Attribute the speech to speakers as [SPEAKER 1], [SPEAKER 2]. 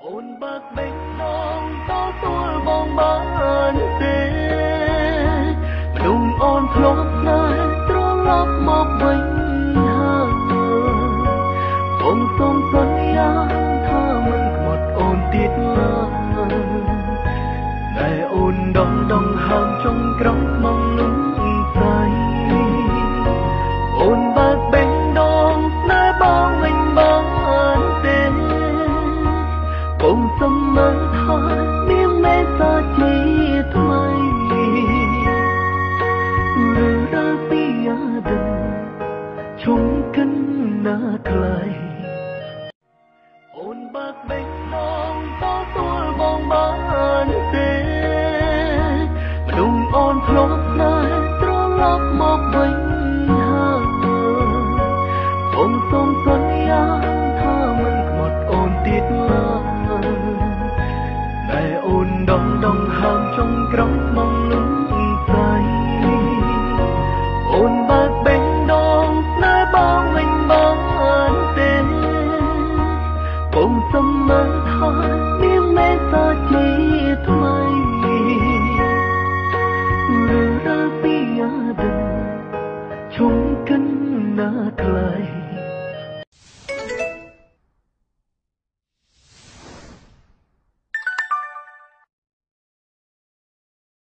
[SPEAKER 1] អូនបើកបេះដូងតទួលបងបានទេមនុស្សអូនធ្លាប់ស្នេហ៍ត្រឡប់មកវិញហើយបងសូមសន្យាថាមិនខ្មាត់អូនទៀតឡើយតែអូនដងហើមចុងក្រោយមកលំស្រីអូនបើកបេះដូងស្នេហ៍បងវិញបានទេបងសុំមើលថាមានមេត្តាជាថ្មីឬដល់ពីអាទិត្យជុំកិនណាខ្លីអូនបើកបេះដូងតទួលបងបានទេមនុស្សអូនធ្លាប់ស្នេហ៍ត្រឡប់មកវិញហើយបងសូមសន្យាថាមិនខ្មាត់អូនទៀតឡើយតែអូនដងហើមចុងក្រោយមកលំស្រីអូនបើកបេះដូងស្នេហ៍បងវិញបានទេបងសុំមើលថាមានមេត្តាជាថ្មីឬដល់ពីអាទិត្យជុំកិនណាខ្លី